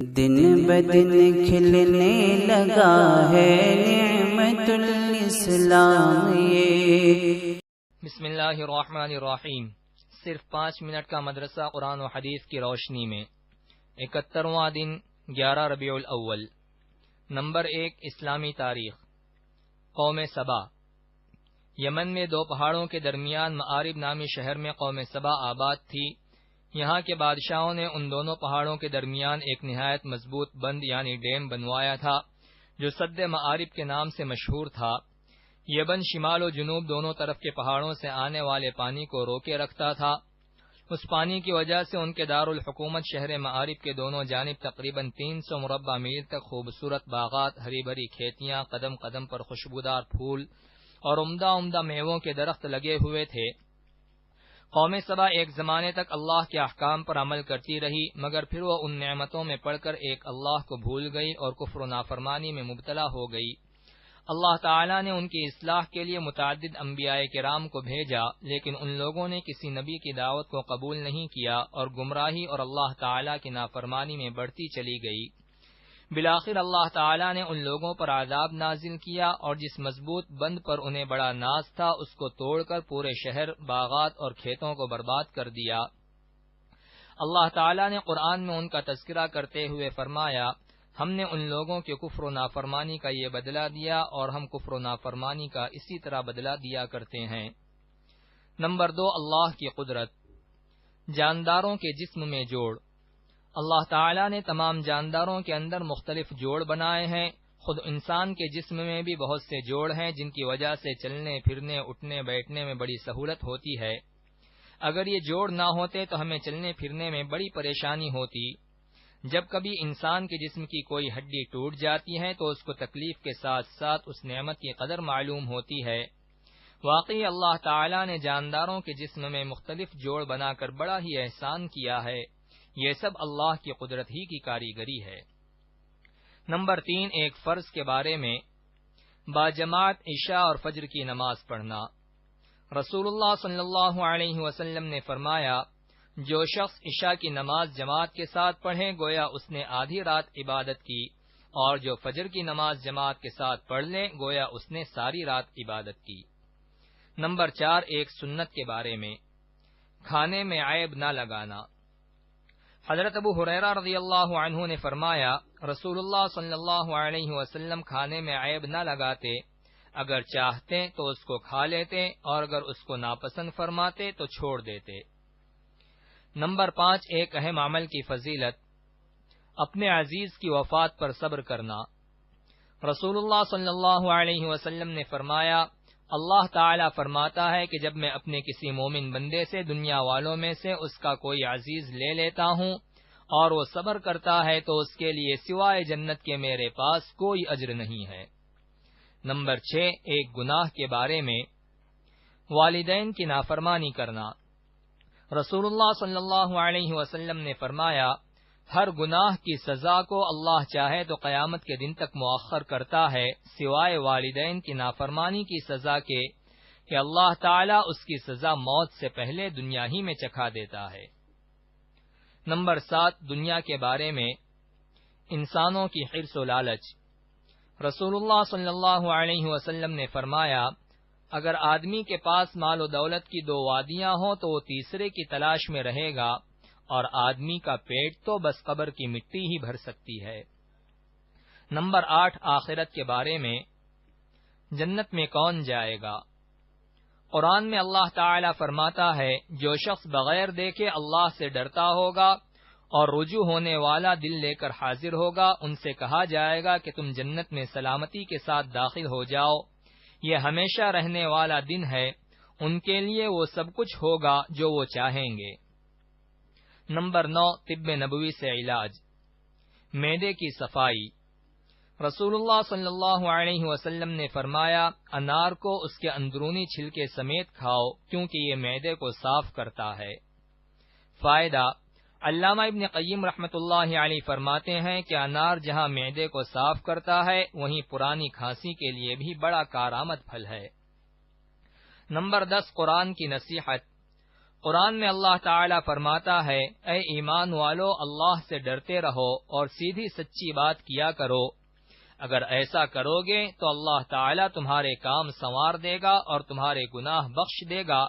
دن بدن کھلنے لگا ہے نعمت الاسلام یہ۔ بسم اللہ الرحمن الرحیم۔ صرف 5 منٹ کا مدرسہ قرآن و حدیث کی روشنی میں 71واں دن 11 ربیع الاول۔ نمبر 1 اسلامی تاریخ۔ قوم سبا۔ یمن میں 2 پہاڑوں کے درمیان مآرب نامی شہر میں قوم سبا آباد تھی۔ یہاں کے بادشاہوں نے ان دونوں پہاڑوں کے درمیان ایک نہایت مضبوط بند یعنی ڈیم بنوایا تھا جو سد مآرب کے نام سے مشہور تھا۔ یہ بند شمال و جنوب دونوں طرف کے پہاڑوں سے آنے والے پانی کو روکے رکھتا تھا۔ اس پانی کی وجہ سے ان کے دارالحکومت شہر مآرب کے دونوں جانب تقریباً 300 مربع میل تک خوبصورت باغات، ہری بھری کھیتیاں، قدم قدم پر خوشبودار پھول اور عمدہ عمدہ میووں کے درخت لگے ہوئے تھے۔ قوم سبا ایک زمانے تک اللہ کے احکام پر عمل کرتی رہی، مگر پھر وہ ان نعمتوں میں پڑ کر ایک اللہ کو بھول گئی اور کفر و نافرمانی میں مبتلا ہو گئی۔ اللہ تعالیٰ نے ان کی اصلاح کے لیے متعدد انبیاء کرام کو بھیجا، لیکن ان لوگوں نے کسی نبی کی دعوت کو قبول نہیں کیا اور گمراہی اور اللہ تعالیٰ کی نافرمانی میں بڑھتی چلی گئی۔ بالآخر اللہ تعالیٰ نے ان لوگوں پر عذاب نازل کیا اور جس مضبوط بند پر انہیں بڑا ناز تھا اس کو توڑ کر پورے شہر، باغات اور کھیتوں کو برباد کر دیا۔ اللہ تعالیٰ نے قرآن میں ان کا تذکرہ کرتے ہوئے فرمایا، ہم نے ان لوگوں کے کفر و نافرمانی کا یہ بدلہ دیا اور ہم کفر و نافرمانی کا اسی طرح بدلہ دیا کرتے ہیں۔ نمبر 2 اللہ کی قدرت۔ جانداروں کے جسم میں جوڑ۔ اللہ تعالیٰ نے تمام جانداروں کے اندر مختلف جوڑ بنائے ہیں۔ خود انسان کے جسم میں بھی بہت سے جوڑ ہیں جن کی وجہ سے چلنے پھرنے، اٹھنے بیٹھنے میں بڑی سہولت ہوتی ہے۔ اگر یہ جوڑ نہ ہوتے تو ہمیں چلنے پھرنے میں بڑی پریشانی ہوتی۔ جب کبھی انسان کے جسم کی کوئی ہڈی ٹوٹ جاتی ہے تو اس کو تکلیف کے ساتھ ساتھ اس نعمت کی قدر معلوم ہوتی ہے۔ واقعی اللہ تعالیٰ نے جانداروں کے جسم میں مختلف جوڑ بنا کر بڑا ہی احسان کیا ہے۔ یہ سب اللہ کی قدرت ہی کی کاریگری ہے۔ نمبر 3 ایک فرض کے بارے میں۔ باجماعت عشاء اور فجر کی نماز پڑھنا۔ رسول اللہ صلی اللہ علیہ وسلم نے فرمایا، جو شخص عشاء کی نماز جماعت کے ساتھ پڑھے گویا اس نے آدھی رات عبادت کی، اور جو فجر کی نماز جماعت کے ساتھ پڑھ لے گویا اس نے ساری رات عبادت کی۔ نمبر 4 ایک سنت کے بارے میں۔ کھانے میں عیب نہ لگانا۔ حضرت ابو ہریرہ رضی اللہ عنہ نے فرمایا، رسول اللہ صلی اللہ علیہ وسلم کھانے میں عیب نہ لگاتے، اگر چاہتے تو اس کو کھا لیتے اور اگر اس کو ناپسند فرماتے تو چھوڑ دیتے۔ نمبر 5 ایک اہم عمل کی فضیلت۔ اپنے عزیز کی وفات پر صبر کرنا۔ رسول اللہ صلی اللہ علیہ وسلم نے فرمایا، اللہ تعالیٰ فرماتا ہے کہ جب میں اپنے کسی مومن بندے سے دنیا والوں میں سے اس کا کوئی عزیز لے لیتا ہوں اور وہ صبر کرتا ہے تو اس کے لیے سوائے جنت کے میرے پاس کوئی اجر نہیں ہے۔ نمبر 6 ایک گناہ کے بارے میں۔ والدین کی نافرمانی کرنا۔ رسول اللہ صلی اللہ علیہ وسلم نے فرمایا، ہر گناہ کی سزا کو اللہ چاہے تو قیامت کے دن تک مؤخر کرتا ہے سوائے والدین کی نافرمانی کی سزا کے کہ اللہ تعالیٰ اس کی سزا موت سے پہلے دنیا ہی میں چکھا دیتا ہے۔ نمبر 7 دنیا کے بارے میں۔ انسانوں کی حرص و لالچ۔ رسول اللہ صلی اللہ علیہ وسلم نے فرمایا، اگر آدمی کے پاس مال و دولت کی 2 وادیاں ہوں تو وہ تیسرے کی تلاش میں رہے گا، اور آدمی کا پیٹ تو بس قبر کی مٹی ہی بھر سکتی ہے۔ نمبر 8 آخرت کے بارے میں۔ جنت میں کون جائے گا؟ قرآن میں اللہ تعالیٰ فرماتا ہے، جو شخص بغیر دیکھے اللہ سے ڈرتا ہوگا اور رجوع ہونے والا دل لے کر حاضر ہوگا، ان سے کہا جائے گا کہ تم جنت میں سلامتی کے ساتھ داخل ہو جاؤ، یہ ہمیشہ رہنے والا دن ہے، ان کے لیے وہ سب کچھ ہوگا جو وہ چاہیں گے۔ نمبر 9 طب نبوی سے علاج۔ معدے کی صفائی۔ رسول اللہ صلی اللہ علیہ وسلم نے فرمایا، انار کو اس کے اندرونی چھلکے سمیت کھاؤ کیونکہ یہ معدے کو صاف کرتا ہے۔ فائدہ۔ علامہ ابن قیم رحمۃ اللہ علیہ فرماتے ہیں کہ انار جہاں معدے کو صاف کرتا ہے وہیں پرانی کھانسی کے لیے بھی بڑا کارآمد پھل ہے۔ نمبر 10 قرآن کی نصیحت۔ قرآن میں اللہ تعالی فرماتا ہے، اے ایمان والو، اللہ سے ڈرتے رہو اور سیدھی سچی بات کیا کرو۔ اگر ایسا کرو گے تو اللہ تعالی تمہارے کام سنوار دے گا اور تمہارے گناہ بخش دے گا،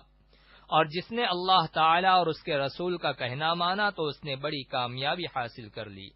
اور جس نے اللہ تعالی اور اس کے رسول کا کہنا مانا تو اس نے بڑی کامیابی حاصل کر لی۔